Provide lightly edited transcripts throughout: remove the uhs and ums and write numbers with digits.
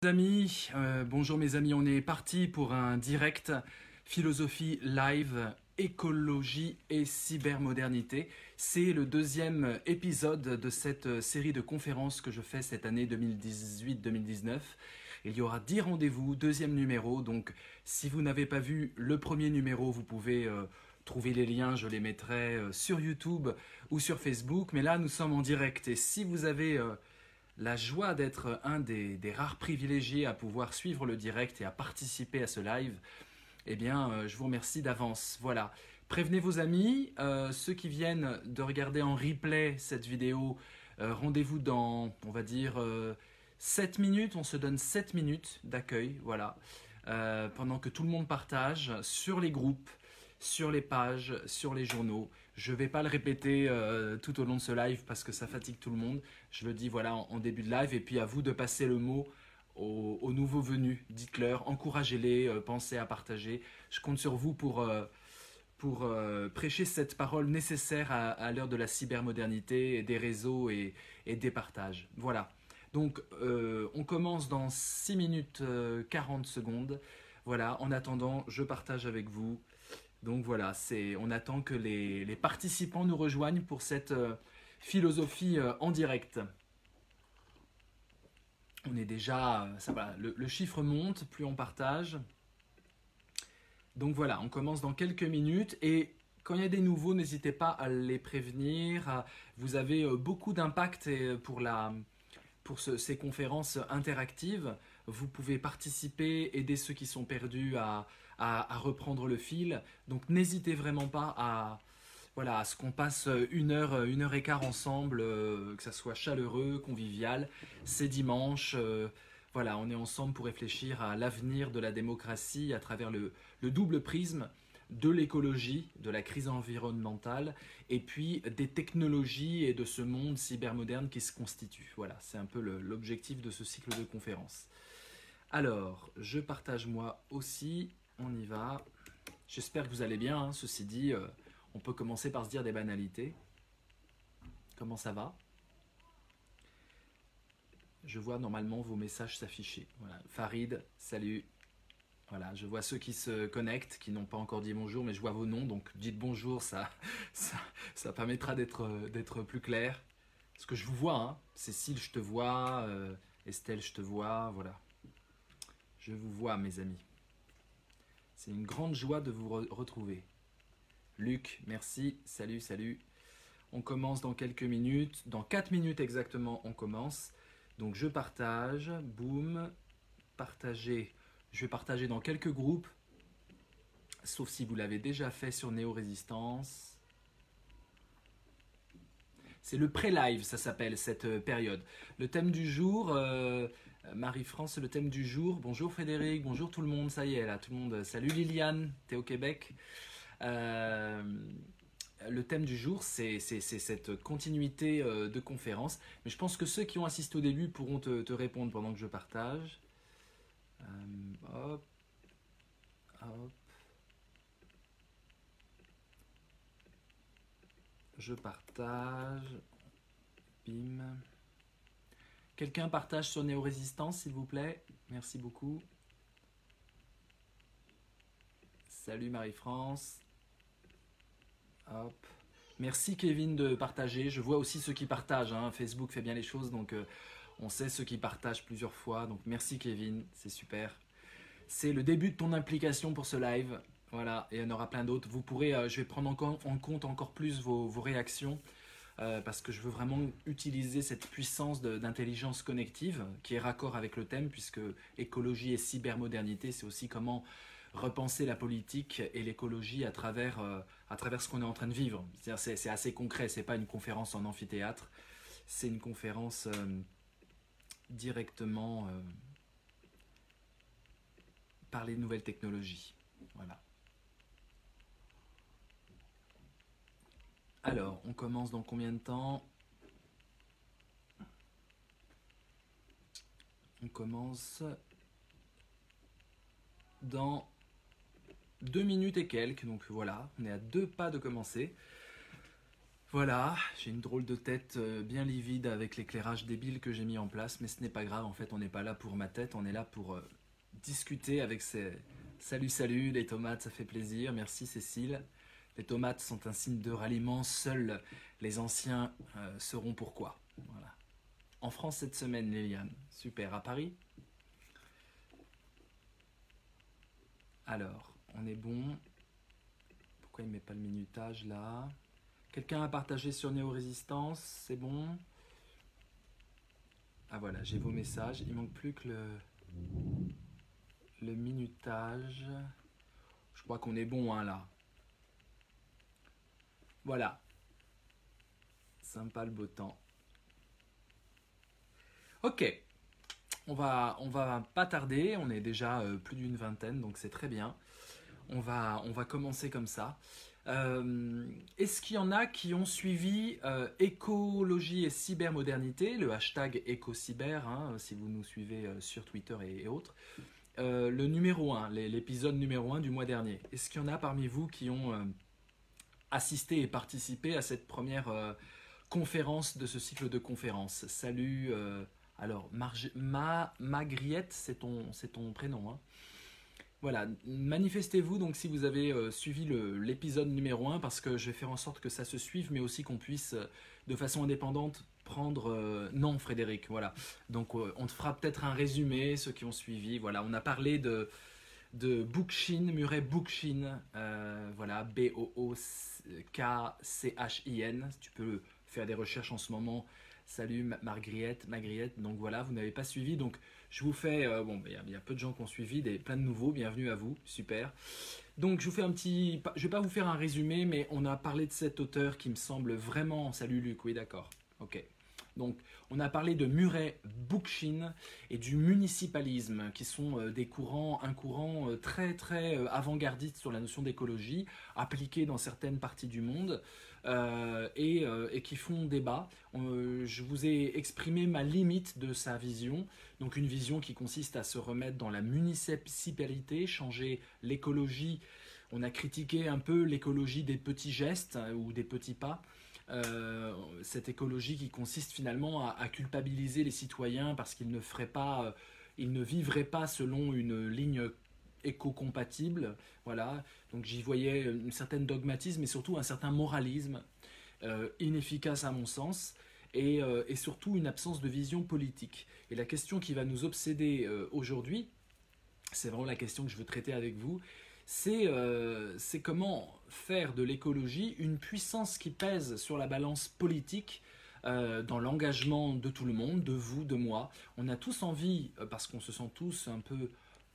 Amis, bonjour mes amis, on est parti pour un direct philosophie live, écologie et cybermodernité. C'est le deuxième épisode de cette série de conférences que je fais cette année 2018-2019. Il y aura 10 rendez-vous, deuxième numéro, donc si vous n'avez pas vu le premier numéro, vous pouvez trouver les liens, je les mettrai sur YouTube ou sur Facebook. Mais là, nous sommes en direct et si vous avez la joie d'être un des rares privilégiés à pouvoir suivre le direct et à participer à ce live, eh bien, je vous remercie d'avance. Voilà. Prévenez vos amis, ceux qui viennent de regarder en replay cette vidéo, rendez-vous dans, on va dire, 7 minutes. On se donne 7 minutes d'accueil, voilà. Pendant que tout le monde partage sur les groupes, sur les pages, sur les journaux. Je ne vais pas le répéter tout au long de ce live parce que ça fatigue tout le monde. Je le dis voilà en début de live et puis à vous de passer le mot aux nouveaux venus. Dites-leur, encouragez-les, pensez à partager. Je compte sur vous pour prêcher cette parole nécessaire à l'heure de la cybermodernité et des réseaux et des partages. Voilà. Donc on commence dans 6 minutes 40 secondes. Voilà, en attendant, je partage avec vous. Donc voilà, on attend que les participants nous rejoignent pour cette philosophie en direct. On est déjà, ça va, le chiffre monte, plus on partage. Donc voilà, on commence dans quelques minutes et quand il y a des nouveaux, n'hésitez pas à les prévenir. Vous avez beaucoup d'impact pour ces conférences interactives. Vous pouvez participer, aider ceux qui sont perdus à reprendre le fil. Donc n'hésitez vraiment pas à ce qu'on passe une heure et quart ensemble, que ça soit chaleureux, convivial. C'est dimanche, voilà, on est ensemble pour réfléchir à l'avenir de la démocratie à travers le double prisme de l'écologie, de la crise environnementale et puis des technologies et de ce monde cybermoderne qui se constitue. Voilà, c'est un peu l'objectif de ce cycle de conférences. Alors, je partage moi aussi, on y va. J'espère que vous allez bien, hein. Ceci dit, on peut commencer par se dire des banalités. Comment ça va ? Je vois normalement vos messages s'afficher. Voilà. Farid, salut. Voilà, je vois ceux qui se connectent, qui n'ont pas encore dit bonjour, mais je vois vos noms, donc dites bonjour, ça permettra d'être plus clair. Parce que je vous vois, hein. Cécile, je te vois, Estelle, je te vois, voilà. Je vous vois, mes amis. C'est une grande joie de vous retrouver. Luc, merci, salut, salut. On commence dans quelques minutes, dans 4 minutes exactement, on commence. Donc je partage, boum, partager. Je vais partager dans quelques groupes, sauf si vous l'avez déjà fait sur Néo-Résistance. C'est le pré-live, ça s'appelle, cette période. Le thème du jour, Marie-France, c'est le thème du jour. Bonjour Frédéric, bonjour tout le monde, ça y est, là, tout le monde. Salut Liliane, t'es au Québec. Le thème du jour, c'est cette continuité de conférence. Mais je pense que ceux qui ont assisté au début pourront te répondre pendant que je partage. Hop, hop. Je partage. Bim. Quelqu'un partage sur Néo-Résistance, s'il vous plaît. Merci beaucoup. Salut Marie-France. Hop. Merci Kevin de partager. Je vois aussi ceux qui partagent, hein. Facebook fait bien les choses, donc on sait ceux qui partagent plusieurs fois. Donc merci Kevin, c'est super. C'est le début de ton implication pour ce live. Voilà, et il y en aura plein d'autres. Vous pourrez, je vais prendre en compte encore plus vos réactions parce que je veux vraiment utiliser cette puissance d'intelligence connective qui est raccord avec le thème puisque écologie et cybermodernité, c'est aussi comment repenser la politique et l'écologie à travers ce qu'on est en train de vivre. C'est assez concret, c'est pas une conférence en amphithéâtre, c'est une conférence directement par les nouvelles technologies. Voilà. Alors, on commence dans combien de temps ? On commence dans 2 minutes et quelques, donc voilà, on est à 2 pas de commencer. Voilà, j'ai une drôle de tête bien livide avec l'éclairage débile que j'ai mis en place, mais ce n'est pas grave, en fait, on n'est pas là pour ma tête, on est là pour discuter avec ces... Salut, salut, les tomates, ça fait plaisir, merci Cécile. Les tomates sont un signe de ralliement, seuls les anciens sauront pourquoi. Voilà. En France cette semaine, Liliane, super, à Paris. Alors, on est bon. Pourquoi il ne met pas le minutage là? Quelqu'un a partagé sur Néo-Résistance, c'est bon. Ah voilà, j'ai vos messages. Il manque plus que le minutage. Je crois qu'on est bon hein, là. Voilà. Sympa le beau temps. Ok. On va pas tarder. On est déjà plus d'une vingtaine, donc c'est très bien. On va commencer comme ça. Est-ce qu'il y en a qui ont suivi écologie et cybermodernité, le hashtag écocyber, hein, si vous nous suivez sur Twitter et autres, le numéro 1, l'épisode numéro 1 du mois dernier. Est-ce qu'il y en a parmi vous qui ont assisté et participé à cette première conférence de ce cycle de conférences? Salut, alors Magriette, c'est ton prénom, hein. Voilà, manifestez-vous donc si vous avez suivi l'épisode numéro 1 parce que je vais faire en sorte que ça se suive mais aussi qu'on puisse de façon indépendante prendre... non Frédéric, voilà. Donc on te fera peut-être un résumé, ceux qui ont suivi. Voilà, on a parlé de Bookchin, Murray Bookchin, voilà, Bookchin, si tu peux faire des recherches en ce moment. Salut Margriette, donc voilà, vous n'avez pas suivi, donc je vous fais, bon, il y a peu de gens qui ont suivi, plein de nouveaux, bienvenue à vous, super. Donc je vous fais un petit, je vais pas vous faire un résumé, mais on a parlé de cet auteur qui me semble vraiment, salut Luc, oui d'accord, ok. Donc on a parlé de Murray Bookchin et du municipalisme, qui sont un courant très très avant-gardiste sur la notion d'écologie, appliqué dans certaines parties du monde. Et qui font débat. Je vous ai exprimé ma limite de sa vision, donc une vision qui consiste à se remettre dans la municipalité, changer l'écologie. On a critiqué un peu l'écologie des petits gestes ou des petits pas. Cette écologie qui consiste finalement à culpabiliser les citoyens parce qu'ils ne feraient pas, ils ne vivraient pas selon une ligne éco-compatible, voilà. Donc j'y voyais un certain dogmatisme et surtout un certain moralisme inefficace à mon sens et surtout une absence de vision politique. Et la question qui va nous obséder aujourd'hui, c'est vraiment la question que je veux traiter avec vous, c'est comment faire de l'écologie une puissance qui pèse sur la balance politique dans l'engagement de tout le monde, de vous, de moi. On a tous envie, parce qu'on se sent tous un peu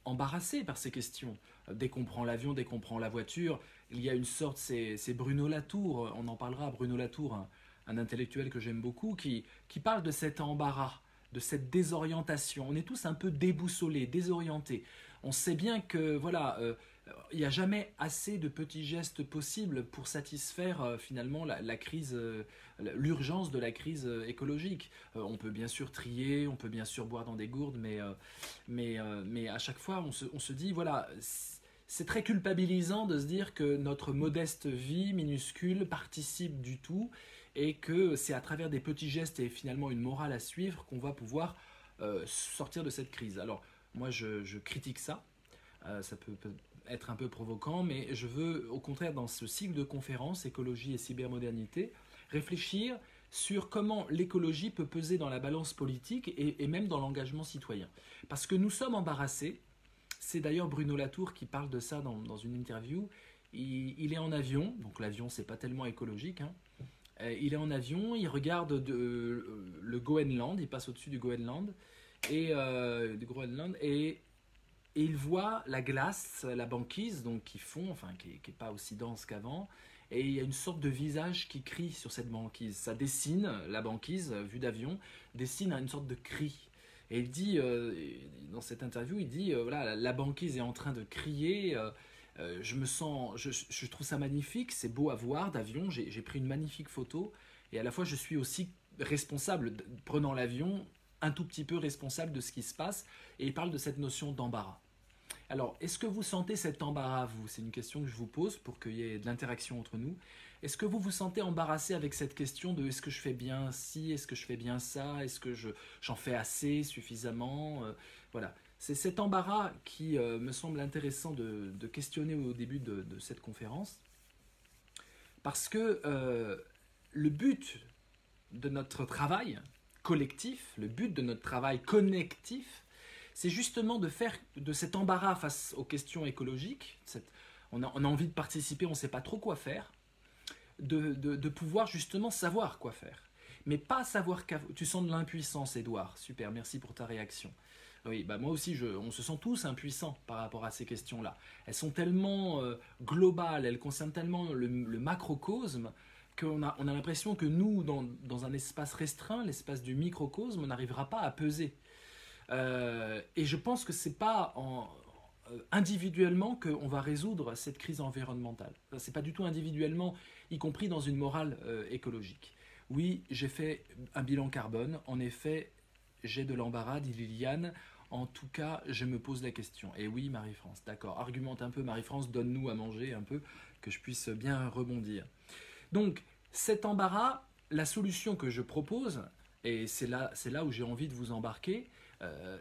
embarrassés par ces questions. Dès qu'on prend l'avion, dès qu'on prend la voiture, il y a une sorte, c'est Bruno Latour, on en parlera, Bruno Latour, un intellectuel que j'aime beaucoup, qui parle de cet embarras, de cette désorientation. On est tous un peu déboussolés, désorientés. On sait bien que, voilà, il n'y a jamais assez de petits gestes possibles pour satisfaire finalement la crise, l'urgence de la crise écologique. On peut bien sûr trier, on peut bien sûr boire dans des gourdes, mais à chaque fois on se dit, voilà, c'est très culpabilisant de se dire que notre modeste vie minuscule participe du tout et que c'est à travers des petits gestes et finalement une morale à suivre qu'on va pouvoir sortir de cette crise. Alors moi je critique ça. Ça peut être un peu provoquant, mais je veux au contraire dans ce cycle de conférences écologie et cybermodernité réfléchir sur comment l'écologie peut peser dans la balance politique et même dans l'engagement citoyen. Parce que nous sommes embarrassés, c'est d'ailleurs Bruno Latour qui parle de ça dans une interview, il est en avion, donc l'avion c'est pas tellement écologique, hein. Il est en avion, il regarde le Groenland, il passe au-dessus du Groenland, et il voit la glace, la banquise, donc qui fond, enfin qui est pas aussi dense qu'avant, et il y a une sorte de visage qui crie sur cette banquise. Ça dessine, la banquise, vue d'avion, dessine une sorte de cri. Et il dit, dans cette interview, il dit, voilà, la banquise est en train de crier, je trouve ça magnifique, c'est beau à voir d'avion, j'ai pris une magnifique photo, et à la fois je suis aussi responsable, prenant l'avion, un tout petit peu responsable de ce qui se passe, et il parle de cette notion d'embarras. Alors, est-ce que vous sentez cet embarras, vous? C'est une question que je vous pose pour qu'il y ait de l'interaction entre nous. Est-ce que vous vous sentez embarrassé avec cette question de est-ce que je fais bien ci, est-ce que je fais bien ça, est-ce que j'en fais assez, suffisamment Voilà. C'est cet embarras qui me semble intéressant de questionner au début de cette conférence. Parce que le but de notre travail collectif, le but de notre travail connectif, c'est justement de faire de cet embarras face aux questions écologiques, on a envie de participer, on ne sait pas trop quoi faire, de pouvoir justement savoir quoi faire. Mais pas savoir tu sens de l'impuissance, Edouard. Super, merci pour ta réaction. Oui, bah moi aussi, on se sent tous impuissants par rapport à ces questions-là. Elles sont tellement globales, elles concernent tellement le macrocosme qu'on a l'impression que nous, dans un espace restreint, l'espace du microcosme, on n'arrivera pas à peser. Et je pense que ce n'est pas individuellement qu'on va résoudre cette crise environnementale. Ce n'est pas du tout individuellement, y compris dans une morale écologique. Oui, j'ai fait un bilan carbone. En effet, j'ai de l'embarras, dit Liliane. En tout cas, je me pose la question. Et oui, Marie-France, d'accord. Argumente un peu, Marie-France, donne-nous à manger un peu, que je puisse bien rebondir. Donc, cet embarras, la solution que je propose, et c'est là où j'ai envie de vous embarquer,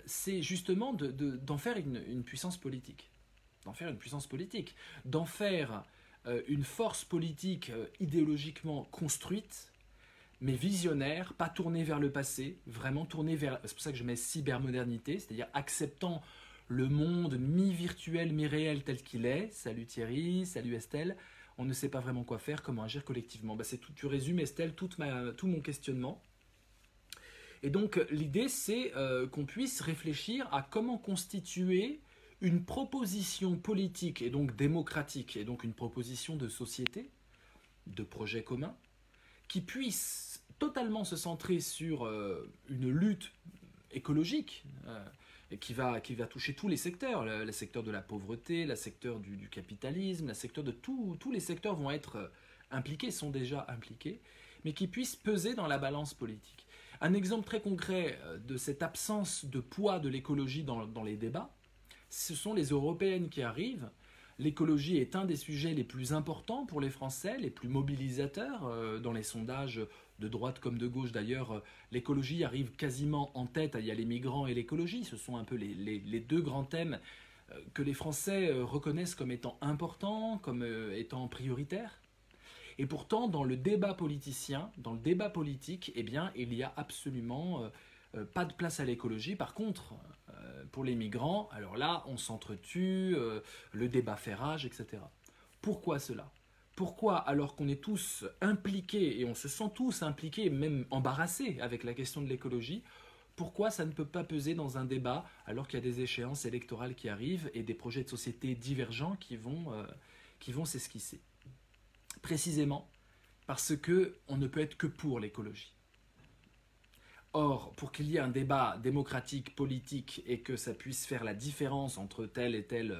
c'est justement d'en faire une puissance politique. D'en faire une puissance politique. D'en faire une force politique idéologiquement construite, mais visionnaire, pas tournée vers le passé, vraiment tournée vers... C'est pour ça que je mets cybermodernité, c'est-à-dire acceptant le monde mi-virtuel, mi-réel tel qu'il est. Salut Thierry, salut Estelle. On ne sait pas vraiment quoi faire, comment agir collectivement. C'est tout, tu résumes, Estelle, tout mon questionnement. Et donc, l'idée, c'est qu'on puisse réfléchir à comment constituer une proposition politique et donc démocratique, et donc une proposition de société, de projet commun, qui puisse totalement se centrer sur une lutte écologique, et qui va toucher tous les secteurs, le secteur de la pauvreté, le secteur du capitalisme, le secteur de tous les secteurs vont être impliqués, sont déjà impliqués, mais qui puisse peser dans la balance politique. Un exemple très concret de cette absence de poids de l'écologie dans les débats, ce sont les européennes qui arrivent. L'écologie est un des sujets les plus importants pour les Français, les plus mobilisateurs dans les sondages de droite comme de gauche. D'ailleurs, l'écologie arrive quasiment en tête. Il y a les migrants et l'écologie. Ce sont un peu les deux grands thèmes que les Français reconnaissent comme étant importants, comme étant prioritaires. Et pourtant, dans le débat politicien, dans le débat politique, eh bien, il n'y a absolument pas de place à l'écologie. Par contre, pour les migrants, alors là, on s'entretue, le débat fait rage, etc. Pourquoi cela ? Pourquoi, alors qu'on est tous impliqués, et on se sent tous impliqués, même embarrassés avec la question de l'écologie, pourquoi ça ne peut pas peser dans un débat alors qu'il y a des échéances électorales qui arrivent et des projets de société divergents qui vont s'esquisser ? Précisément parce qu'on ne peut être que pour l'écologie. Or, pour qu'il y ait un débat démocratique, politique, et que ça puisse faire la différence entre tel et tel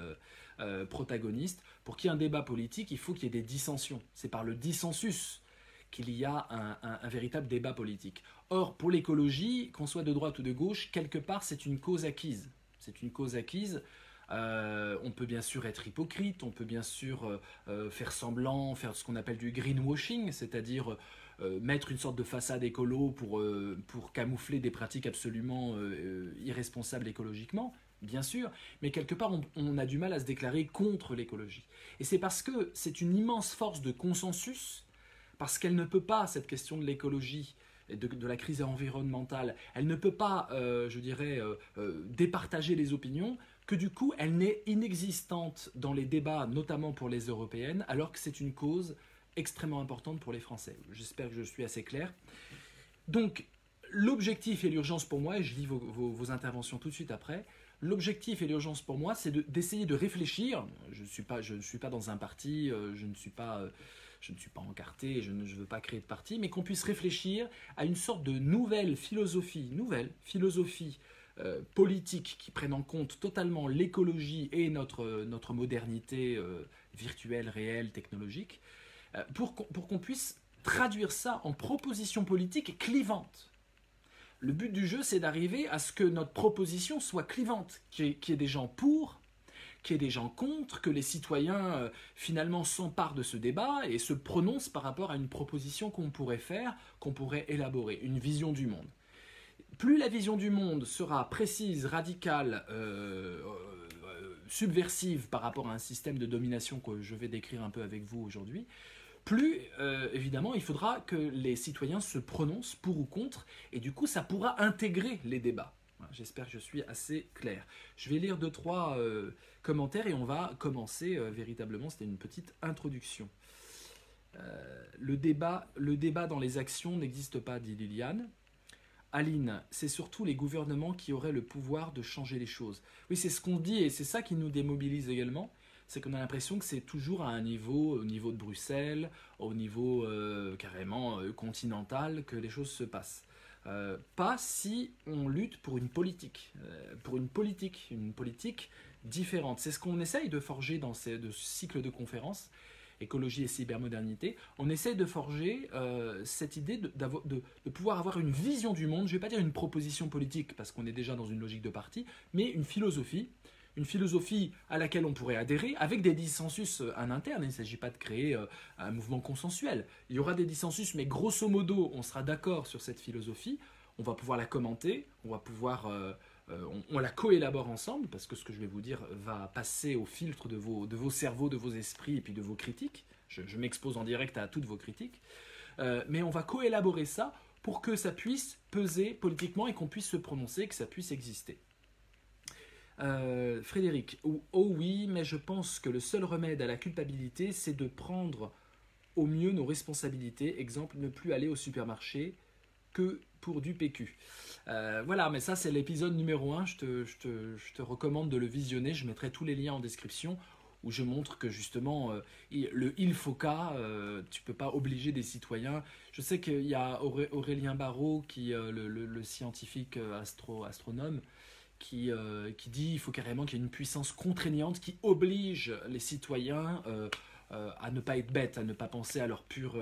protagoniste, pour qu'il y ait un débat politique, il faut qu'il y ait des dissensions. C'est par le dissensus qu'il y a un véritable débat politique. Or, pour l'écologie, qu'on soit de droite ou de gauche, quelque part, c'est une cause acquise. C'est une cause acquise. On peut bien sûr être hypocrite, on peut bien sûr faire semblant, faire ce qu'on appelle du greenwashing, c'est-à-dire mettre une sorte de façade écolo pour camoufler des pratiques absolument irresponsables écologiquement, bien sûr, mais quelque part on a du mal à se déclarer contre l'écologie. Et c'est parce que c'est une immense force de consensus, parce qu'elle ne peut pas, cette question de l'écologie, de la crise environnementale, elle ne peut pas, départager les opinions, que du coup elle n'est inexistante dans les débats, notamment pour les européennes, alors que c'est une cause extrêmement importante pour les Français. J'espère que je suis assez clair. Donc, l'objectif et l'urgence pour moi, et je lis vos interventions tout de suite après, l'objectif et l'urgence pour moi, c'est d'essayer de réfléchir. Je ne suis pas dans un parti, je ne suis pas encarté, je ne veux pas créer de parti, mais qu'on puisse réfléchir à une sorte de nouvelle philosophie politique qui prenne en compte totalement l'écologie et notre modernité virtuelle, réelle, technologique, pour qu'on puisse traduire ça en propositions politiques clivantes. Le but du jeu, c'est d'arriver à ce que notre proposition soit clivante, qu'il y ait des gens pour, qu'il y ait des gens contre, que les citoyens finalement s'emparent de ce débat et se prononcent par rapport à une proposition qu'on pourrait faire, qu'on pourrait élaborer, une vision du monde. Plus la vision du monde sera précise, radicale, subversive par rapport à un système de domination que je vais décrire un peu avec vous aujourd'hui, plus évidemment il faudra que les citoyens se prononcent pour ou contre, et du coup ça pourra intégrer les débats. Voilà, j'espère que je suis assez clair. Je vais lire 2-3 commentaires et on va commencer véritablement, c'était une petite introduction. Le débat dans les actions n'existe pas, dit Liliane. Aline, c'est surtout les gouvernements qui auraient le pouvoir de changer les choses. Oui, c'est ce qu'on dit et c'est ça qui nous démobilise également. C'est qu'on a l'impression que c'est toujours à un niveau, au niveau de Bruxelles, au niveau carrément continental, que les choses se passent. Pas si on lutte pour une politique différente. C'est ce qu'on essaye de forger dans ce cycle de conférences, écologie et cybermodernité. On essaye de forger cette idée de pouvoir avoir une vision du monde, je ne vais pas dire une proposition politique, parce qu'on est déjà dans une logique de parti, mais une philosophie à laquelle on pourrait adhérer, avec des dissensus en interne. Il ne s'agit pas de créer un mouvement consensuel. Il y aura des dissensus, mais grosso modo, on sera d'accord sur cette philosophie. On va pouvoir la commenter, on va pouvoir... on la coélabore ensemble, parce que ce que je vais vous dire va passer au filtre de vos cerveaux, de vos esprits et puis de vos critiques. Je m'expose en direct à toutes vos critiques. Mais on va coélaborer ça pour que ça puisse peser politiquement et qu'on puisse se prononcer, que ça puisse exister. Frédéric, oh oui, mais je pense que le seul remède à la culpabilité, c'est de prendre au mieux nos responsabilités. Exemple, ne plus aller au supermarché que pour du PQ. Voilà, mais ça c'est l'épisode numéro 1, je te recommande de le visionner, je mettrai tous les liens en description, où je montre que justement, le il faut qu'à, tu ne peux pas obliger des citoyens. Je sais qu'il y a Aurélien Barraud, le scientifique astronome, qui dit qu'il faut carrément qu'il y ait une puissance contraignante qui oblige les citoyens à ne pas être bêtes, à ne pas penser à leur pur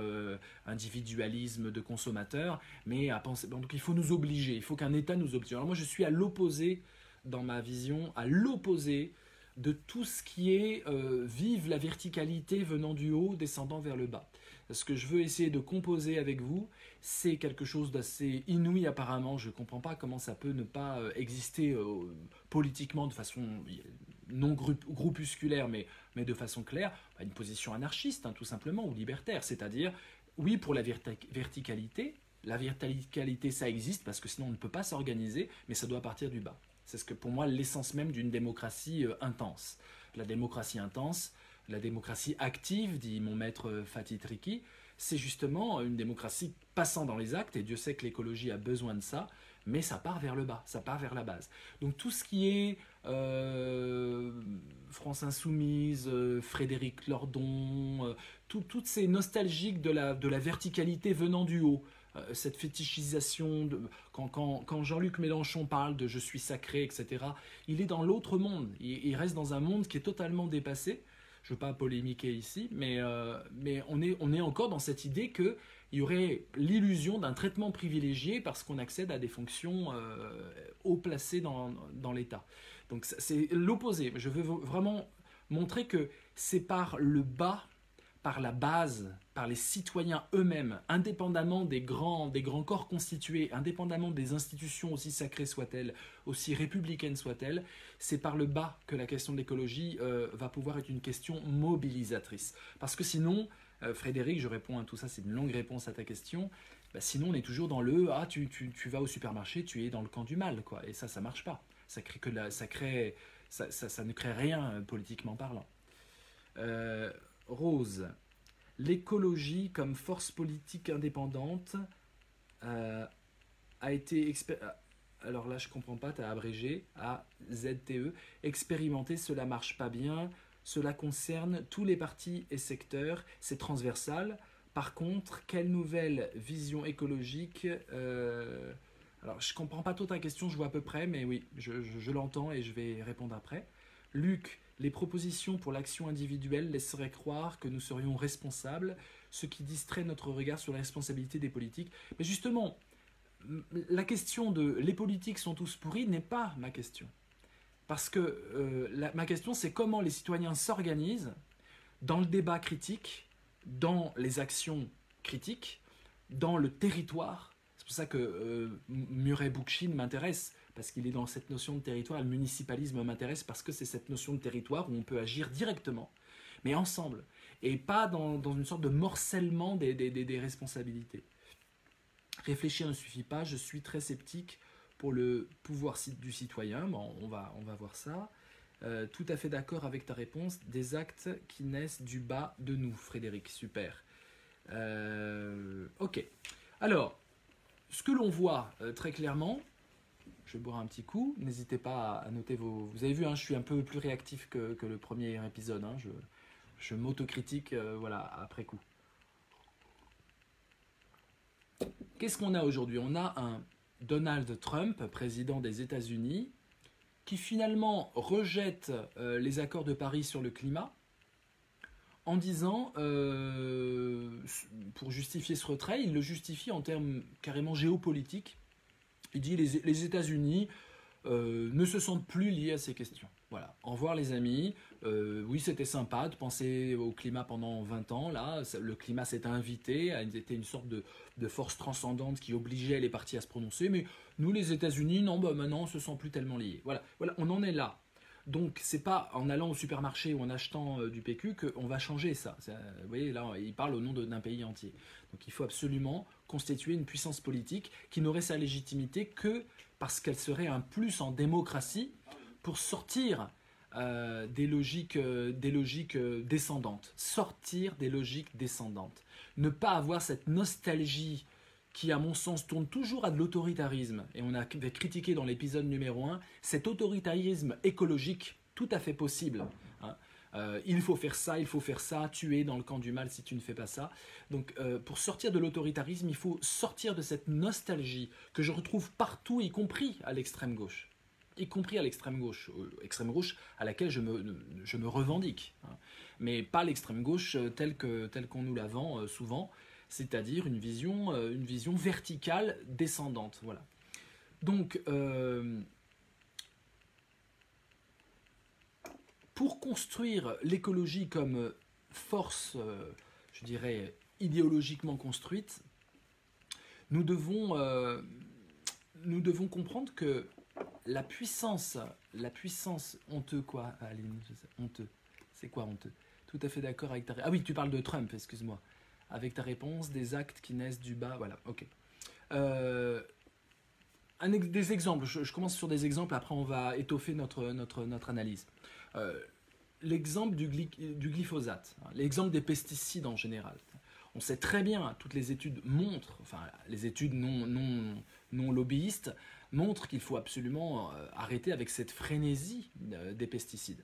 individualisme de consommateur, mais à penser... Donc il faut nous obliger, il faut qu'un État nous oblige. Alors moi je suis à l'opposé, dans ma vision, à l'opposé de tout ce qui est vive la verticalité venant du haut, descendant vers le bas. Ce que je veux essayer de composer avec vous, c'est quelque chose d'assez inouï apparemment. Je ne comprends pas comment ça peut ne pas exister politiquement de façon non groupusculaire, mais de façon claire. Une position anarchiste, tout simplement, ou libertaire. C'est-à-dire, oui, pour la verticalité. La verticalité, ça existe parce que sinon on ne peut pas s'organiser, mais ça doit partir du bas. C'est ce que, pour moi, l'essence même d'une démocratie intense. La démocratie intense, la démocratie active, dit mon maître Fatih Triki, c'est justement une démocratie passant dans les actes, et Dieu sait que l'écologie a besoin de ça, mais ça part vers le bas, ça part vers la base. Donc tout ce qui est France Insoumise, Frédéric Lordon, toutes ces nostalgiques de la verticalité venant du haut, cette fétichisation, quand Jean-Luc Mélenchon parle de « je suis sacré », etc., il est dans l'autre monde, il reste dans un monde qui est totalement dépassé. Je ne veux pas polémiquer ici, mais on est encore dans cette idée qu'il y aurait l'illusion d'un traitement privilégié parce qu'on accède à des fonctions haut placées dans l'État. Donc c'est l'opposé. Je veux vraiment montrer que c'est par le bas, par la base, par les citoyens eux-mêmes, indépendamment des grands corps constitués, indépendamment des institutions aussi sacrées soient-elles, aussi républicaines soient-elles, c'est par le bas que la question de l'écologie va pouvoir être une question mobilisatrice. Parce que sinon, Frédéric, je réponds à tout ça, c'est une longue réponse à ta question, sinon on est toujours dans le « ah, tu vas au supermarché, tu es dans le camp du mal », quoi. Et ça marche pas. Ça ne crée rien politiquement parlant. Rose, l'écologie comme force politique indépendante a été alors là je comprends pas, tu as abrégé à ZTE, expérimenté, cela marche pas bien, cela concerne tous les partis et secteurs, c'est transversal. Par contre, quelle nouvelle vision écologique alors je comprends pas toute ta question, je vois à peu près, mais oui, je l'entends et je vais répondre après. Luc, les propositions pour l'action individuelle laisseraient croire que nous serions responsables, ce qui distrait notre regard sur la responsabilité des politiques. Mais justement, la question de « les politiques sont tous pourris » n'est pas ma question. Parce que ma question, c'est comment les citoyens s'organisent dans le débat critique, dans les actions critiques, dans le territoire. C'est pour ça que Murray Bookchin m'intéresse, parce qu'il est dans cette notion de territoire. Le municipalisme m'intéresse parce que c'est cette notion de territoire où on peut agir directement, mais ensemble, et pas dans une sorte de morcellement des responsabilités. Réfléchir ne suffit pas, je suis très sceptique pour le pouvoir du citoyen. Bon, on va voir ça. Tout à fait d'accord avec ta réponse. Des actes qui naissent du bas de nous, Frédéric. Super. Ok. Alors, ce que l'on voit très clairement, je vais boire un petit coup. N'hésitez pas à noter vos... Vous avez vu, hein, je suis un peu plus réactif que le premier épisode. Hein. Je m'autocritique voilà, après coup. Qu'est-ce qu'on a aujourd'hui? On a un Donald Trump, président des États-Unis, qui finalement rejette les accords de Paris sur le climat en disant, pour justifier ce retrait, il le justifie en termes carrément géopolitiques. Il dit les États-Unis ne se sentent plus liés à ces questions. Voilà, au revoir les amis. Oui, c'était sympa de penser au climat pendant 20 ans. Là, le climat s'est invité, était une sorte de force transcendante qui obligeait les partis à se prononcer. Mais nous, les États-Unis, non, bah, maintenant, on ne se sent plus tellement liés. Voilà, on en est là. Donc, c'est pas en allant au supermarché ou en achetant du PQ qu'on va changer ça. Vous voyez, là, il parle au nom d'un pays entier. Donc, il faut absolument constituer une puissance politique qui n'aurait sa légitimité que parce qu'elle serait un plus en démocratie pour sortir des logiques descendantes. Sortir des logiques descendantes. Ne pas avoir cette nostalgie qui, à mon sens, tourne toujours à de l'autoritarisme. Et on a critiqué dans l'épisode numéro 1 cet autoritarisme écologique tout à fait possible. Hein. Il faut faire ça, tu es dans le camp du mal si tu ne fais pas ça. Donc pour sortir de l'autoritarisme, il faut sortir de cette nostalgie que je retrouve partout, y compris à l'extrême gauche. Y compris à l'extrême gauche à laquelle je me revendique. Hein. Mais pas l'extrême gauche telle qu'on nous la vend souvent, c'est-à-dire une vision verticale descendante. Voilà. Donc, pour construire l'écologie comme force, je dirais, idéologiquement construite, nous devons comprendre que la puissance, honteux quoi, Aline, honteux, c'est quoi honteux? Tout à fait d'accord avec ta... Ah oui, tu parles de Trump, excuse-moi. Avec ta réponse, des actes qui naissent du bas, voilà, ok. Des exemples, je commence sur des exemples, après on va étoffer notre analyse. L'exemple du glyphosate, hein, l'exemple des pesticides en général. On sait très bien, toutes les études montrent, enfin les études non lobbyistes, montrent qu'il faut absolument arrêter avec cette frénésie des pesticides.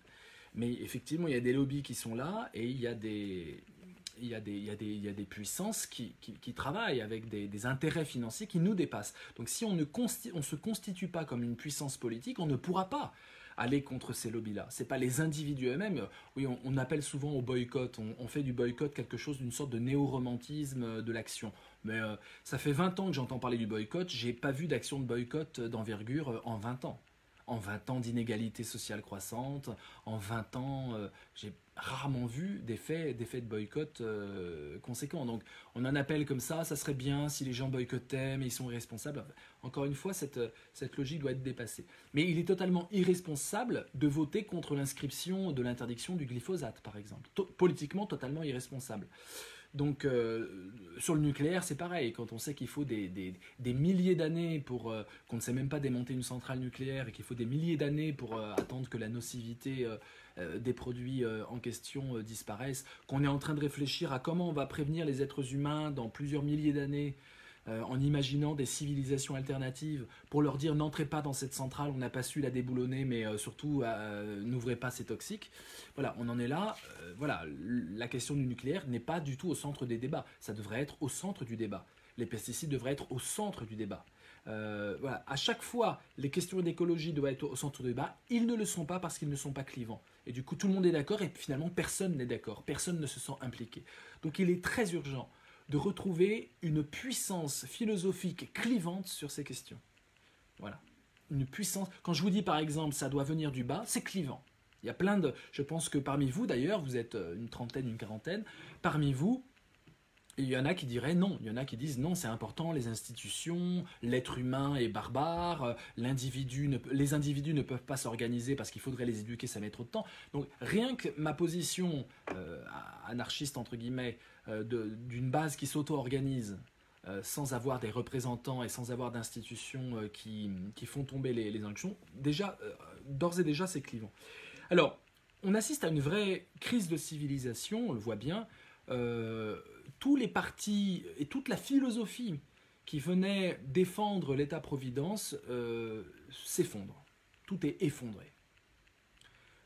Mais effectivement, il y a des lobbies qui sont là et il y a des puissances qui travaillent avec des intérêts financiers qui nous dépassent. Donc si on ne se constitue pas comme une puissance politique, on ne pourra pas aller contre ces lobbies-là. Ce n'est pas les individus eux-mêmes. Oui, on appelle souvent au boycott. On fait du boycott quelque chose d'une sorte de néo-romantisme de l'action. Mais ça fait 20 ans que j'entends parler du boycott. Je n'ai pas vu d'action de boycott d'envergure en 20 ans. En 20 ans d'inégalité sociale croissante, en 20 ans, j'ai rarement vu d'effets de boycott conséquents. Donc on en appelle comme ça serait bien si les gens boycottaient, mais ils sont irresponsables. Encore une fois, cette logique doit être dépassée. Mais il est totalement irresponsable de voter contre l'inscription de l'interdiction du glyphosate, par exemple. Politiquement, totalement irresponsable. Donc sur le nucléaire, c'est pareil. Quand on sait qu'il faut des milliers d'années pour qu'on ne sait même pas démonter une centrale nucléaire et qu'il faut des milliers d'années pour attendre que la nocivité des produits en question disparaisse, qu'on est en train de réfléchir à comment on va prévenir les êtres humains dans plusieurs milliers d'années en imaginant des civilisations alternatives pour leur dire n'entrez pas dans cette centrale, on n'a pas su la déboulonner, mais surtout n'ouvrez pas, c'est toxique. Voilà, on en est là. Voilà, la question du nucléaire n'est pas du tout au centre des débats. Ça devrait être au centre du débat. Les pesticides devraient être au centre du débat. Voilà, à chaque fois, les questions d'écologie doivent être au centre du débat. Ils ne le sont pas parce qu'ils ne sont pas clivants. Et du coup, tout le monde est d'accord et finalement, personne n'est d'accord. Personne ne se sent impliqué. Donc, il est très urgent de retrouver une puissance philosophique clivante sur ces questions. Voilà. une puissance. Quand je vous dis par exemple, ça doit venir du bas, c'est clivant. Il y a plein de... Je pense que parmi vous, d'ailleurs, vous êtes une trentaine, une quarantaine, parmi vous, il y en a qui diraient non, il y en a qui disent non, c'est important, les institutions, l'être humain est barbare, les individus ne peuvent pas s'organiser parce qu'il faudrait les éduquer, ça met trop de temps. Donc rien que ma position anarchiste, entre guillemets, d'une base qui s'auto-organise, sans avoir des représentants et sans avoir d'institutions qui font tomber les injonctions, déjà, d'ores et déjà, c'est clivant. Alors, on assiste à une vraie crise de civilisation, on le voit bien. Tous les partis et toute la philosophie qui venait défendre l'État-providence s'effondre. Tout est effondré.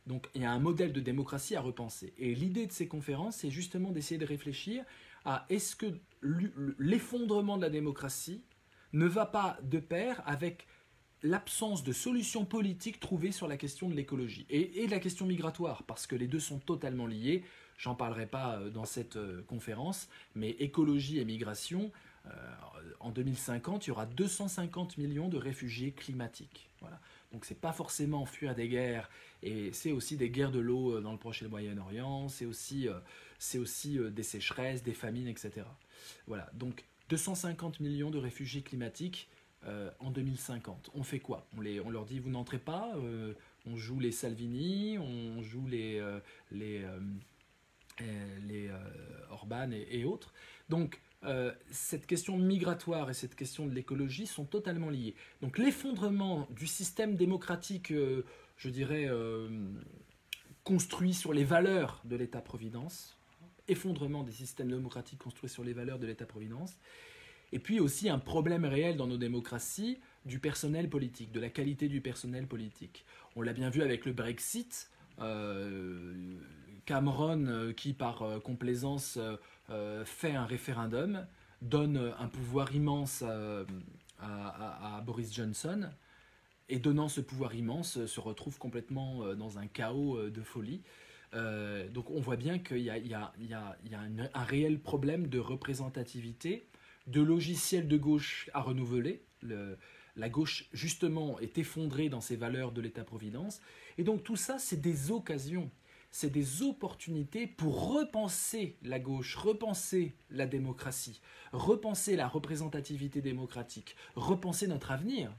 Donc il y a un modèle de démocratie à repenser. Et l'idée de ces conférences, c'est justement d'essayer de réfléchir à est-ce que l'effondrement de la démocratie ne va pas de pair avec l'absence de solution politique trouvée sur la question de l'écologie et de la question migratoire, parce que les deux sont totalement liés. J'en parlerai pas dans cette conférence, mais écologie et migration, en 2050, il y aura 250 millions de réfugiés climatiques. Voilà. Donc c'est pas forcément fuir des guerres, et c'est aussi des guerres de l'eau dans le Proche et le Moyen-Orient, c'est aussi des sécheresses, des famines, etc. Voilà. Donc 250 millions de réfugiés climatiques en 2050. On fait quoi? On leur dit vous n'entrez pas, on joue les Salvini, on joue les Orban et autres. Donc, cette question migratoire et cette question de l'écologie sont totalement liées. Donc, l'effondrement du système démocratique, je dirais, construit sur les valeurs de l'État-providence, effondrement des systèmes démocratiques construits sur les valeurs de l'État-providence, et puis aussi un problème réel dans nos démocraties du personnel politique, de la qualité du personnel politique. On l'a bien vu avec le Brexit, Cameron, qui par complaisance fait un référendum, donne un pouvoir immense à Boris Johnson, et donnant ce pouvoir immense, se retrouve complètement dans un chaos de folie. Donc on voit bien qu'il y a un réel problème de représentativité, de logiciels de gauche à renouveler. La gauche, justement, est effondrée dans ses valeurs de l'État-providence. Et donc tout ça, c'est des occasions. C'est des opportunités pour repenser la gauche, repenser la démocratie, repenser la représentativité démocratique, repenser notre avenir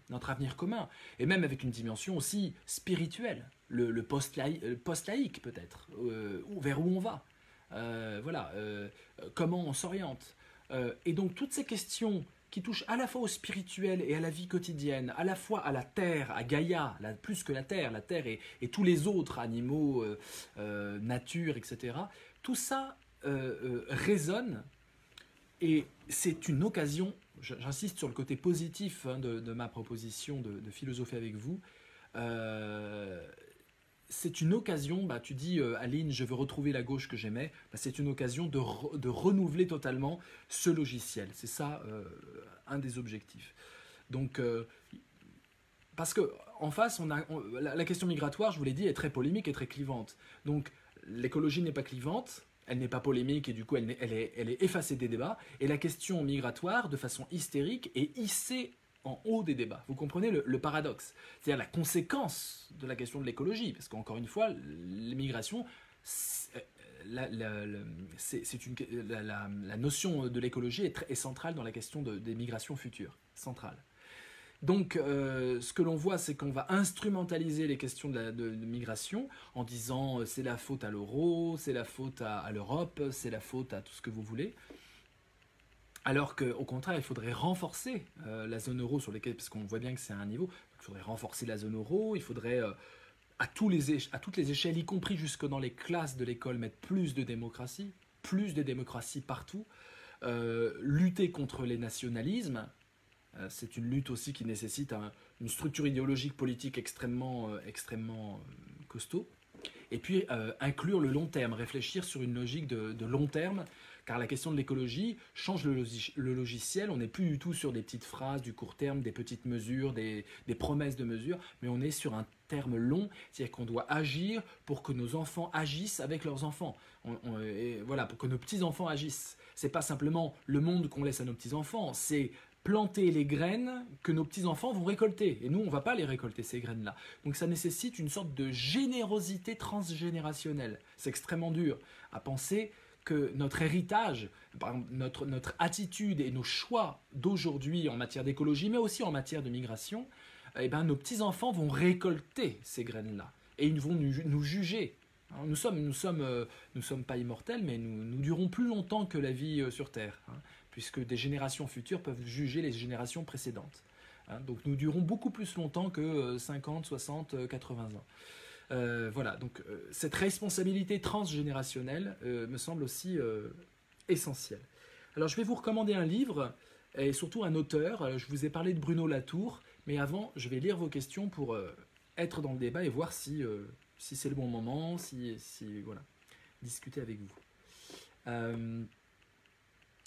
commun, et même avec une dimension aussi spirituelle, le post-laïque peut-être, vers où on va, comment on s'oriente. Et donc toutes ces questions qui touchent à la fois au spirituel et à la vie quotidienne, à la fois à la terre, à Gaïa, plus que la terre et tous les autres animaux, nature, etc. Tout ça résonne, et c'est une occasion, j'insiste sur le côté positif de ma proposition de philosopher avec vous, c'est une occasion, tu dis Aline, je veux retrouver la gauche que j'aimais, c'est une occasion de renouveler totalement ce logiciel. C'est ça un des objectifs. Donc, parce que en face, la question migratoire, je vous l'ai dit, est très polémique et très clivante. Donc, l'écologie n'est pas clivante, elle n'est pas polémique et du coup, elle est effacée des débats. Et la question migratoire, de façon hystérique, est hissée en haut des débats. Vous comprenez le paradoxe, c'est-à-dire la conséquence de la question de l'écologie, parce qu'encore une fois, l'immigration, la notion de l'écologie est centrale dans la question des migrations futures, centrale. Donc, ce que l'on voit, c'est qu'on va instrumentaliser les questions de migration en disant c'est la faute à l'euro, c'est la faute à l'Europe, c'est la faute à tout ce que vous voulez. Alors qu'au contraire, il faudrait renforcer la zone euro sur lesquelles, parce qu'on voit bien que c'est à un niveau, il faudrait renforcer la zone euro, il faudrait à toutes les échelles, y compris jusque dans les classes de l'école, mettre plus de démocratie partout, lutter contre les nationalismes. C'est une lutte aussi qui nécessite une structure idéologique politique extrêmement costaud. Et puis inclure le long terme, réfléchir sur une logique de long terme, car la question de l'écologie change le logiciel. On n'est plus du tout sur des petites phrases du court terme, des petites mesures, des promesses de mesures, mais on est sur un terme long, c'est-à-dire qu'on doit agir pour que nos enfants agissent avec leurs enfants. Et voilà, pour que nos petits-enfants agissent. C'est pas simplement le monde qu'on laisse à nos petits-enfants, c'est planter les graines que nos petits-enfants vont récolter. Et nous, on ne va pas les récolter, ces graines-là. Donc ça nécessite une sorte de générosité transgénérationnelle. C'est extrêmement dur à penser que notre héritage, par exemple, notre attitude et nos choix d'aujourd'hui en matière d'écologie, mais aussi en matière de migration, eh ben, nos petits-enfants vont récolter ces graines-là. Et ils vont nous juger. Nous sommes pas immortels, mais nous durons plus longtemps que la vie sur Terre, puisque des générations futures peuvent juger les générations précédentes. Donc nous durons beaucoup plus longtemps que 50, 60, 80 ans. Voilà, donc cette responsabilité transgénérationnelle me semble aussi essentielle. Alors je vais vous recommander un livre, et surtout un auteur. Je vous ai parlé de Bruno Latour, mais avant, je vais lire vos questions pour être dans le débat et voir si c'est le bon moment, voilà, discuter avec vous.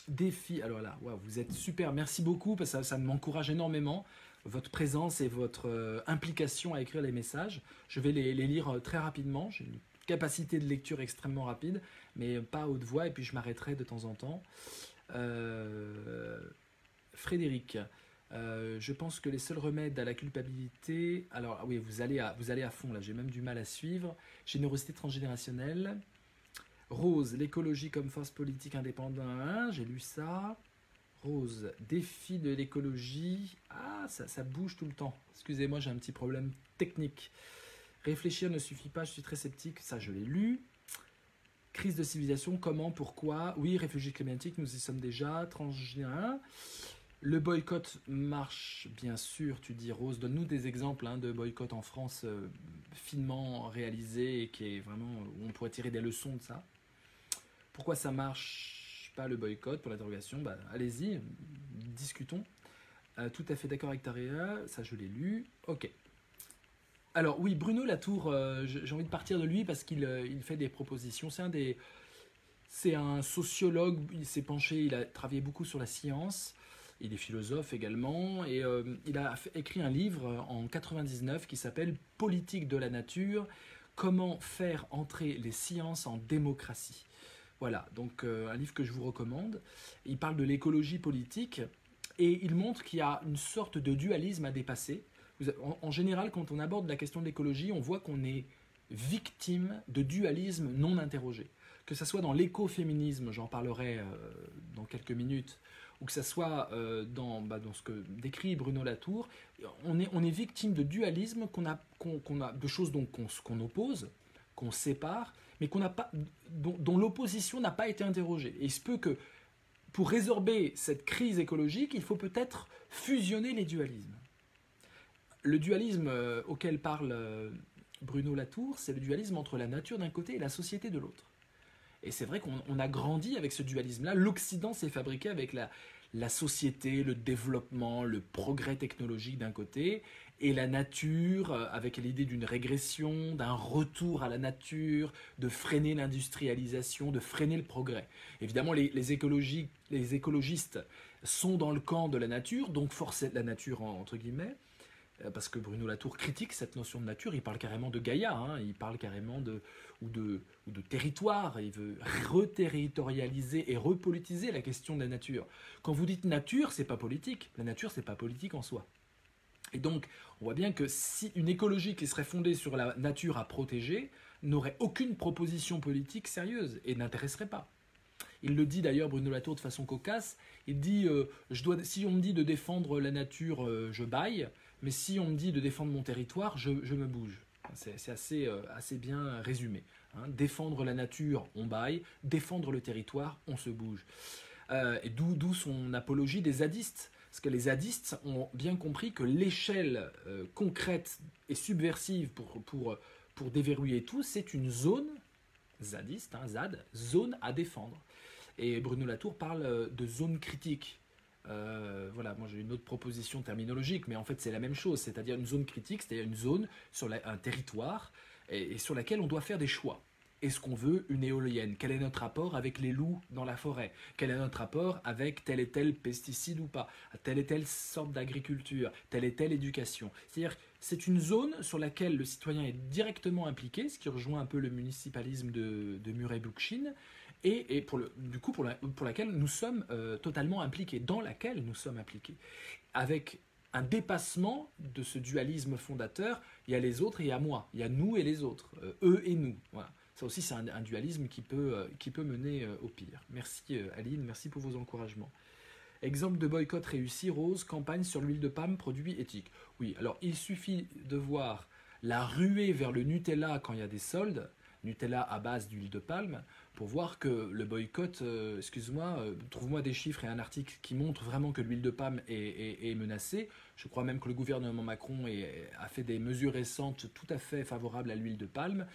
Défi, alors là, wow, vous êtes super, merci beaucoup, parce que ça m'encourage énormément, votre présence et votre implication à écrire les messages. Je vais les lire très rapidement, j'ai une capacité de lecture extrêmement rapide, mais pas à haute voix, et puis je m'arrêterai de temps en temps. Frédéric, je pense que les seuls remèdes à la culpabilité... Alors oui, vous allez à fond là, j'ai même du mal à suivre. Générosité transgénérationnelle. Rose, l'écologie comme force politique indépendante, j'ai lu ça. Rose, défi de l'écologie. Ah, ça bouge tout le temps. Excusez-moi, j'ai un petit problème technique. Réfléchir ne suffit pas, je suis très sceptique. Ça, je l'ai lu. Crise de civilisation, comment, pourquoi? Oui, réfugiés climatiques, nous y sommes déjà. Transgénération. Le boycott marche, bien sûr, tu dis, Rose. Donne-nous des exemples de boycott en France finement réalisé et qui est vraiment où on pourrait tirer des leçons de ça. Pourquoi ça marche pas le boycott pour l'interrogation? Allez-y, discutons. Tout à fait d'accord avec Taréa, ça je l'ai lu. Ok. Alors oui, Bruno Latour, j'ai envie de partir de lui parce qu'il fait des propositions. C'est un sociologue, il s'est penché, il a travaillé beaucoup sur la science. Il est philosophe également et il a écrit un livre en 99 qui s'appelle « Politique de la nature, comment faire entrer les sciences en démocratie ». Voilà, donc un livre que je vous recommande. Il parle de l'écologie politique et il montre qu'il y a une sorte de dualisme à dépasser. En général, quand on aborde la question de l'écologie, on voit qu'on est victime de dualisme non interrogé. Que ce soit dans l'écoféminisme, j'en parlerai dans quelques minutes, ou que ce soit dans ce que décrit Bruno Latour, on est victime de dualisme de choses qu'on oppose, qu'on sépare, mais dont l'opposition n'a pas été interrogée. Et il se peut que pour résorber cette crise écologique, il faut peut-être fusionner les dualismes. Le dualisme auquel parle Bruno Latour, c'est le dualisme entre la nature d'un côté et la société de l'autre. Et c'est vrai qu'on a grandi avec ce dualisme-là. L'Occident s'est fabriqué avec la société, le développement, le progrès technologique d'un côté, et la nature avec l'idée d'une régression, d'un retour à la nature, de freiner l'industrialisation, de freiner le progrès. Évidemment, les écologistes sont dans le camp de la nature, donc forcer la nature entre guillemets, parce que Bruno Latour critique cette notion de nature, il parle carrément de Gaïa, il parle carrément de territoire, il veut reterritorialiser et repolitiser la question de la nature. Quand vous dites nature, c'est pas politique, la nature c'est pas politique en soi. Et donc, on voit bien que si une écologie qui serait fondée sur la nature à protéger n'aurait aucune proposition politique sérieuse et n'intéresserait pas. Il le dit d'ailleurs, Bruno Latour, de façon cocasse, il dit si on me dit de défendre la nature, je bâille, mais si on me dit de défendre mon territoire, je me bouge. C'est assez bien résumé. Défendre la nature, on bâille, défendre le territoire, on se bouge. Et d'où son apologie des zadistes. Parce que les zadistes ont bien compris que l'échelle concrète et subversive pour déverrouiller tout, c'est une zone zadiste, ZAD, zone à défendre. Et Bruno Latour parle de zone critique. Voilà, moi j'ai une autre proposition terminologique, mais en fait c'est la même chose, c'est-à-dire une zone critique, c'est-à-dire une zone sur un territoire et sur laquelle on doit faire des choix. Est-ce qu'on veut une éolienne? Quel est notre rapport avec les loups dans la forêt? Quel est notre rapport avec tel et tel pesticide ou pas? Telle et telle sorte d'agriculture? Telle et telle éducation? C'est-à-dire c'est une zone sur laquelle le citoyen est directement impliqué, ce qui rejoint un peu le municipalisme de Murray Bookchin, et du coup pour laquelle nous sommes totalement impliqués, dans laquelle nous sommes impliqués, avec un dépassement de ce dualisme fondateur. Il y a les autres et il y a moi, il y a nous et les autres, eux et nous. Voilà. Ça aussi, c'est un dualisme qui peut mener au pire. Merci Aline, merci pour vos encouragements. Exemple de boycott réussi, Rose, campagne sur l'huile de palme, produit éthique. Oui, alors il suffit de voir la ruée vers le Nutella quand il y a des soldes, Nutella à base d'huile de palme, pour voir que le boycott, trouve-moi des chiffres et un article qui montrent vraiment que l'huile de palme est menacée. Je crois même que le gouvernement Macron a fait des mesures récentes tout à fait favorables à l'huile de palme,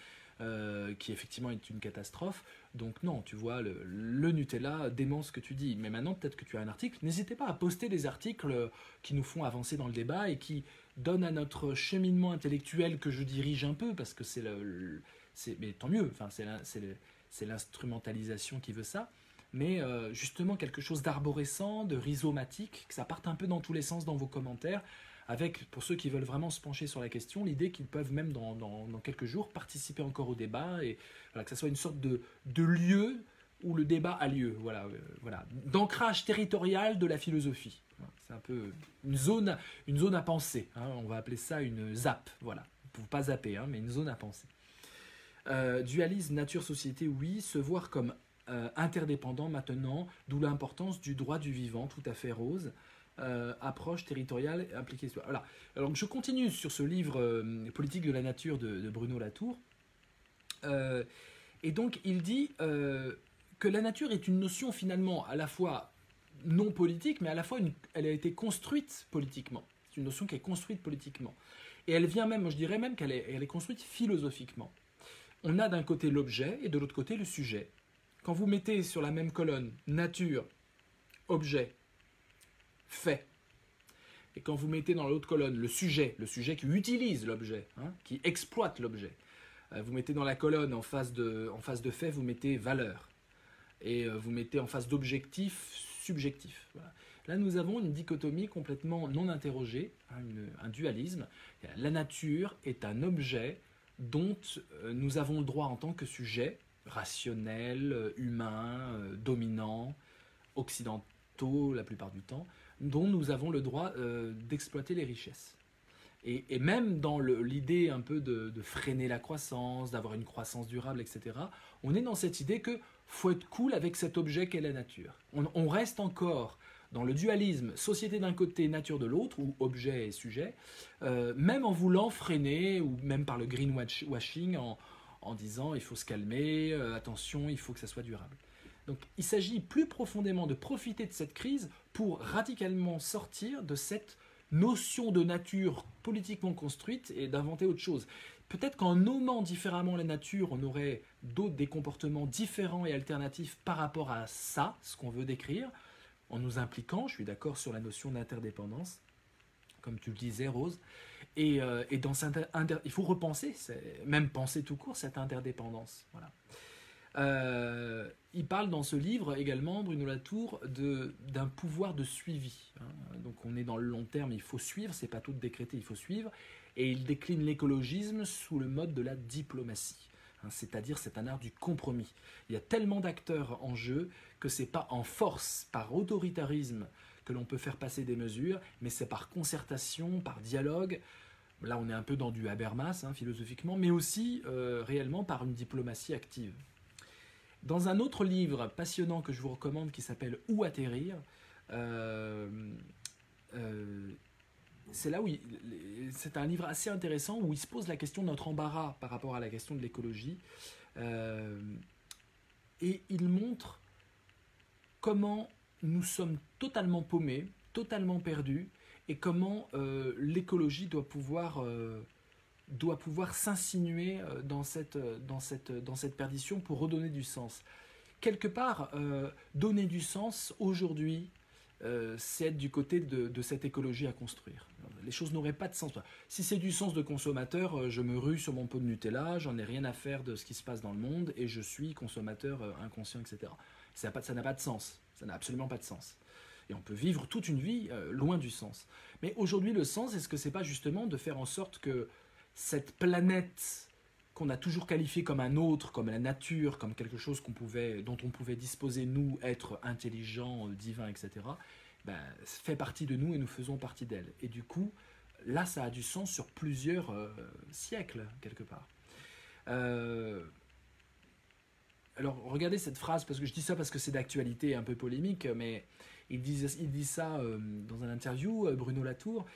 qui effectivement est une catastrophe. Donc non, tu vois, le Nutella dément ce que tu dis. Mais maintenant, peut-être que tu as un article. N'hésitez pas à poster des articles qui nous font avancer dans le débat et qui donnent à notre cheminement intellectuel que je dirige un peu, parce que mais tant mieux, enfin, c'est l'instrumentalisation qui veut ça, mais justement quelque chose d'arborescent, de rhizomatique, que ça parte un peu dans tous les sens dans vos commentaires, avec, pour ceux qui veulent vraiment se pencher sur la question, l'idée qu'ils peuvent même dans quelques jours participer encore au débat, et voilà, que ça soit une sorte de lieu où le débat a lieu, voilà, d'ancrage territorial de la philosophie. Voilà, c'est un peu une zone à penser, hein, on va appeler ça une ZAP, voilà, pour pas zapper, hein, mais une zone à penser. Dualisme, nature, société, oui. Se voir comme interdépendant maintenant, d'où l'importance du droit du vivant, tout à fait, Rose. Approche territoriale impliquée. Voilà. Alors je continue sur ce livre Politique de la nature de Bruno Latour. Et donc il dit que la nature est une notion finalement à la fois non politique, mais à la fois elle a été construite politiquement. C'est une notion qui est construite politiquement. Et elle vient même, je dirais même qu'elle est construite philosophiquement. On a d'un côté l'objet et de l'autre côté le sujet. Quand vous mettez sur la même colonne nature, objet, fait, et quand vous mettez dans l'autre colonne le sujet qui utilise l'objet, hein, qui exploite l'objet, vous mettez dans la colonne en face de fait, vous mettez valeur. Et vous mettez en face d'objectif, subjectif. Voilà. Là, nous avons une dichotomie complètement non interrogée, hein, un dualisme. La nature est un objet dont nous avons le droit en tant que sujet, rationnel, humain, dominant, occidentaux la plupart du temps, dont nous avons le droit d'exploiter les richesses. Et même dans l'idée un peu de freiner la croissance, d'avoir une croissance durable, etc., on est dans cette idée que faut être cool avec cet objet qu'est la nature. On reste encore dans le dualisme, société d'un côté, nature de l'autre, ou objet et sujet, même en voulant freiner, ou même par le greenwashing, en disant il faut se calmer, attention, il faut que ça soit durable. Donc il s'agit plus profondément de profiter de cette crise pour radicalement sortir de cette notion de nature politiquement construite et d'inventer autre chose. Peut-être qu'en nommant différemment la nature, on aurait des comportements différents et alternatifs par rapport à ça, ce qu'on veut décrire, en nous impliquant, je suis d'accord sur la notion d'interdépendance, comme tu le disais, Rose, et dans il faut repenser, même penser tout court, cette interdépendance. Voilà. Il parle dans ce livre également, Bruno Latour, d'un pouvoir de suivi. Hein. Donc on est dans le long terme, il faut suivre, c'est pas tout décrété, il faut suivre. Et il décline l'écologisme sous le mode de la diplomatie. Hein, c'est-à-dire c'est un art du compromis. Il y a tellement d'acteurs en jeu que c'est pas en force, par autoritarisme, que l'on peut faire passer des mesures, mais c'est par concertation, par dialogue. Là on est un peu dans du Habermas, hein, philosophiquement, mais aussi réellement par une diplomatie active. Dans un autre livre passionnant que je vous recommande qui s'appelle « Où atterrir », c'est là où c'est un livre assez intéressant où il se pose la question de notre embarras par rapport à la question de l'écologie. Et il montre comment nous sommes totalement paumés, totalement perdus, et comment l'écologie doit pouvoir s'insinuer dans cette perdition pour redonner du sens. Quelque part, donner du sens aujourd'hui, c'est être du côté de cette écologie à construire. Les choses n'auraient pas de sens. Si c'est du sens de consommateur, je me rue sur mon pot de Nutella, j'en ai rien à faire de ce qui se passe dans le monde et je suis consommateur inconscient, etc. Ça n'a pas de sens. Ça n'a absolument pas de sens. Et on peut vivre toute une vie loin du sens. Mais aujourd'hui, le sens, est-ce que c'est pas justement de faire en sorte que cette planète qu'on a toujours qualifié comme un autre, comme la nature, comme quelque chose dont on pouvait disposer, nous, être intelligents, divins, etc., ben, fait partie de nous et nous faisons partie d'elle. Et du coup, là, ça a du sens sur plusieurs siècles, quelque part. Alors, regardez cette phrase, parce que je dis ça parce que c'est d'actualité, un peu polémique, mais il dit ça dans un interview, Bruno Latour.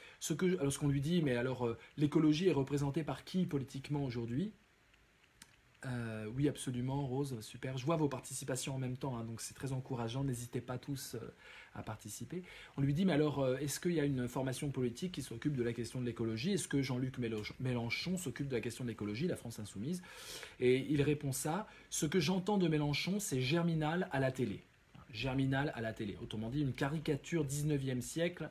Lorsqu'on lui dit, mais alors, l'écologie est représentée par qui politiquement aujourd'hui? Oui, absolument, Rose, super. Je vois vos participations en même temps, hein, donc c'est très encourageant. N'hésitez pas tous à participer. On lui dit, mais alors, est-ce qu'il y a une formation politique qui s'occupe de la question de l'écologie? Est-ce que Jean-Luc Mélenchon s'occupe de la question de l'écologie, la France insoumise? Et il répond ça, ce que j'entends de Mélenchon, c'est Germinal à la télé. Germinal à la télé. Autrement dit, une caricature 19e siècle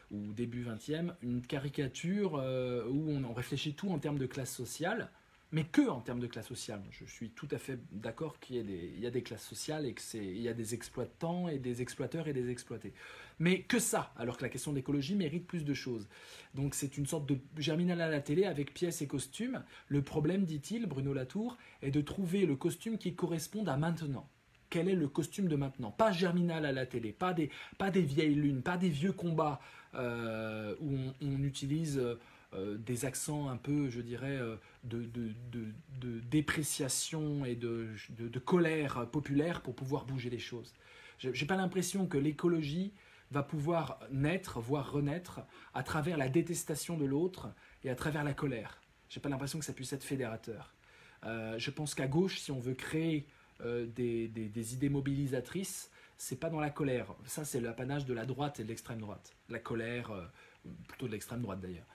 ou début 20e, une caricature où on réfléchit tout en termes de classe sociale, mais que en termes de classe sociale. Je suis tout à fait d'accord qu'il y a des classes sociales et il y a des exploitants et des exploiteurs et des exploités. Mais que ça, alors que la question de l'écologie mérite plus de choses. Donc c'est une sorte de Germinal à la télé avec pièces et costumes. Le problème, dit-il, Bruno Latour, est de trouver le costume qui corresponde à maintenant. Quel est le costume de maintenant? Pas Germinal à la télé, pas des vieilles lunes, pas des vieux combats où on utilise des accents un peu, je dirais, de dépréciation et de colère populaire pour pouvoir bouger les choses. J'ai pas l'impression que l'écologie va pouvoir naître, voire renaître, à travers la détestation de l'autre et à travers la colère. J'ai pas l'impression que ça puisse être fédérateur. Je pense qu'à gauche, si on veut créer des idées mobilisatrices, c'est pas dans la colère. Ça, c'est l'apanage de la droite et de l'extrême droite. La colère, plutôt de l'extrême droite d'ailleurs.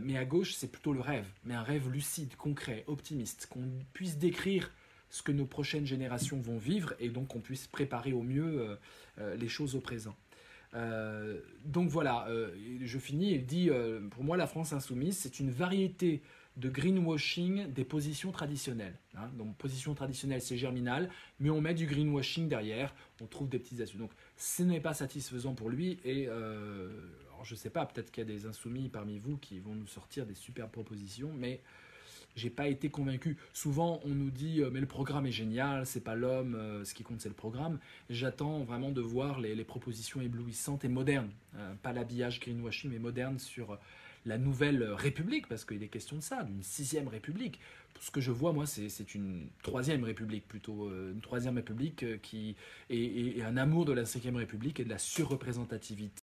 Mais à gauche, c'est plutôt le rêve, mais un rêve lucide, concret, optimiste, qu'on puisse décrire ce que nos prochaines générations vont vivre et donc qu'on puisse préparer au mieux les choses au présent. Donc voilà, je finis, il dit, pour moi la France insoumise, c'est une variété de greenwashing des positions traditionnelles. Hein. Donc position traditionnelle, c'est Germinal, mais on met du greenwashing derrière, on trouve des petites astuces. Donc ce n'est pas satisfaisant pour lui et alors, je ne sais pas, peut-être qu'il y a des insoumis parmi vous qui vont nous sortir des superbes propositions, mais j'ai pas été convaincu. Souvent, on nous dit mais le programme est génial, c'est pas l'homme, ce qui compte c'est le programme. J'attends vraiment de voir les propositions éblouissantes et modernes, pas l'habillage greenwashing, mais moderne sur la nouvelle République, parce qu'il est question de ça, d'une 6e République. Ce que je vois, moi, c'est une 3e République plutôt, une 3e République qui est un amour de la 5e République et de la surreprésentativité